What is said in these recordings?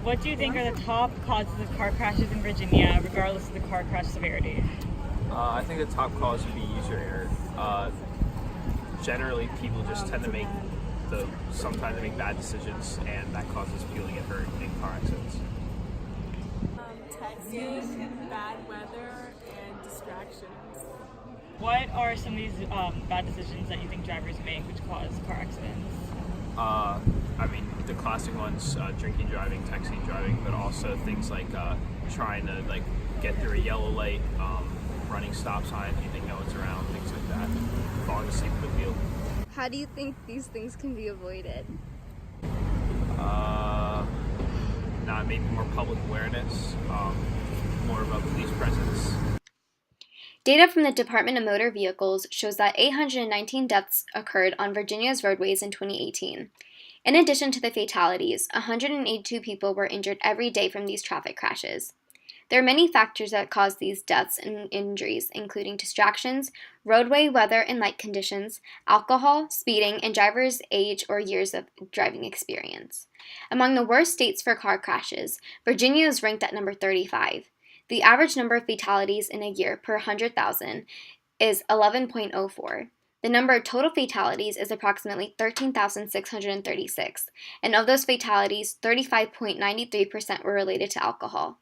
What do you think are the top causes of car crashes in Virginia, regardless of the car crash severity? I think the top cause would be user error. Generally, people just tend to sometimes they make bad decisions, and that causes people to get hurt in car accidents. Texting, bad weather, and distractions. What are some of these bad decisions that you think drivers make which cause car accidents? The classic ones, drinking, driving, texting, driving, but also things like trying to get through a yellow light, running stop sign, you think no one's around, things like that, falling asleep at the wheel. How do you think these things can be avoided? Not maybe more public awareness, more of a police presence. Data from the Department of Motor Vehicles shows that 819 deaths occurred on Virginia's roadways in 2018. In addition to the fatalities, 182 people were injured every day from these traffic crashes. There are many factors that cause these deaths and injuries, including distractions, roadway weather and light conditions, alcohol, speeding, and drivers' age or years of driving experience. Among the worst states for car crashes, Virginia is ranked at number 35. The average number of fatalities in a year per 100,000 is 11.04. The number of total fatalities is approximately 13,636, and of those fatalities, 35.93% were related to alcohol.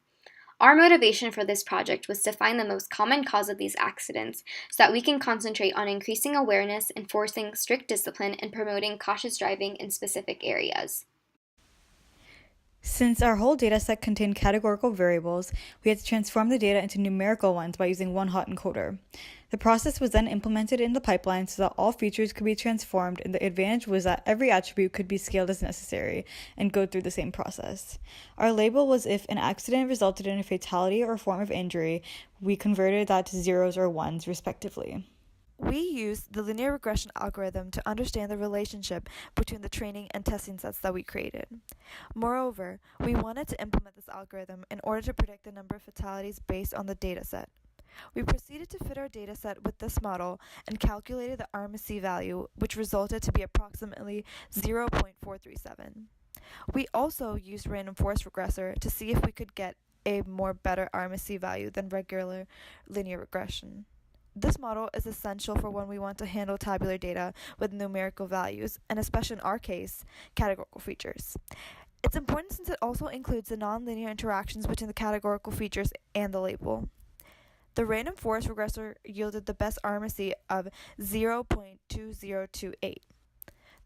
Our motivation for this project was to find the most common cause of these accidents so that we can concentrate on increasing awareness, enforcing strict discipline, and promoting cautious driving in specific areas. Since our whole dataset contained categorical variables, we had to transform the data into numerical ones by using one hot encoder. The process was then implemented in the pipeline so that all features could be transformed, and the advantage was that every attribute could be scaled as necessary and go through the same process. Our label was if an accident resulted in a fatality or form of injury, we converted that to zeros or ones, respectively. We used the linear regression algorithm to understand the relationship between the training and testing sets that we created. Moreover, we wanted to implement this algorithm in order to predict the number of fatalities based on the dataset. We proceeded to fit our dataset with this model and calculated the RMSE value, which resulted to be approximately 0.437. We also used random forest regressor to see if we could get a more better RMSE value than regular linear regression. This model is essential for when we want to handle tabular data with numerical values, and especially in our case, categorical features. It's important since it also includes the nonlinear interactions between the categorical features and the label. The random forest regressor yielded the best RMSE of 0.2028.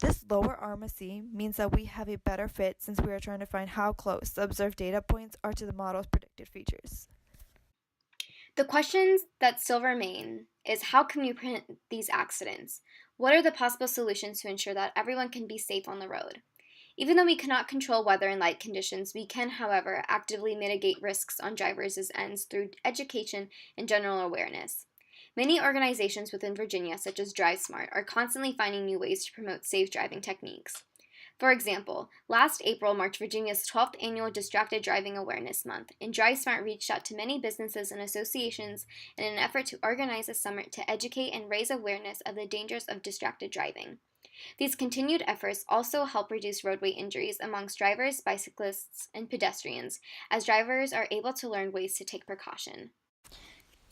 This lower RMSE means that we have a better fit since we are trying to find how close the observed data points are to the model's predicted features. The questions that still remain is how can we prevent these accidents? What are the possible solutions to ensure that everyone can be safe on the road? Even though we cannot control weather and light conditions, we can, however, actively mitigate risks on drivers' ends through education and general awareness. Many organizations within Virginia, such as DriveSmart, are constantly finding new ways to promote safe driving techniques. For example, last April marked Virginia's 12th annual Distracted Driving Awareness Month, and DriveSmart reached out to many businesses and associations in an effort to organize a summit to educate and raise awareness of the dangers of distracted driving. These continued efforts also help reduce roadway injuries amongst drivers, bicyclists, and pedestrians, as drivers are able to learn ways to take precaution.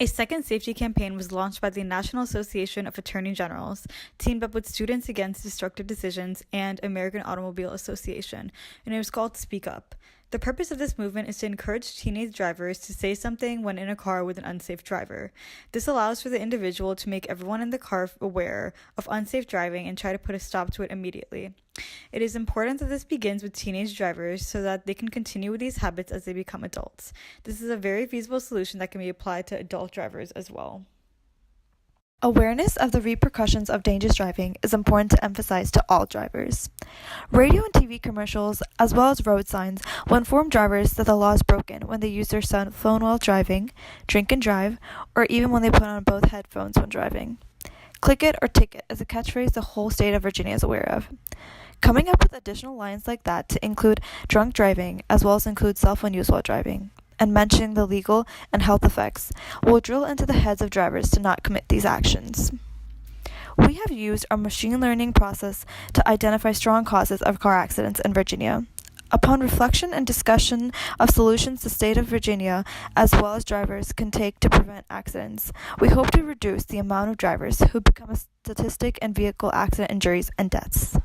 A second safety campaign was launched by the National Association of Attorney Generals, teamed up with Students Against Destructive Decisions and American Automobile Association, and it was called Speak Up. The purpose of this movement is to encourage teenage drivers to say something when in a car with an unsafe driver. This allows for the individual to make everyone in the car aware of unsafe driving and try to put a stop to it immediately. It is important that this begins with teenage drivers so that they can continue with these habits as they become adults. This is a very feasible solution that can be applied to adult drivers as well. Awareness of the repercussions of dangerous driving is important to emphasize to all drivers. Radio and TV commercials, as well as road signs, will inform drivers that the law is broken when they use their cell phone while driving, drink and drive, or even when they put on both headphones when driving. Click it or ticket is a catchphrase the whole state of Virginia is aware of. Coming up with additional lines like that to include drunk driving, as well as include cell phone use while driving, and mentioning the legal and health effects will drill into the heads of drivers to not commit these actions. We have used our machine learning process to identify strong causes of car accidents in Virginia. Upon reflection and discussion of solutions the state of Virginia, as well as drivers, can take to prevent accidents, we hope to reduce the amount of drivers who become a statistic in vehicle accident injuries and deaths.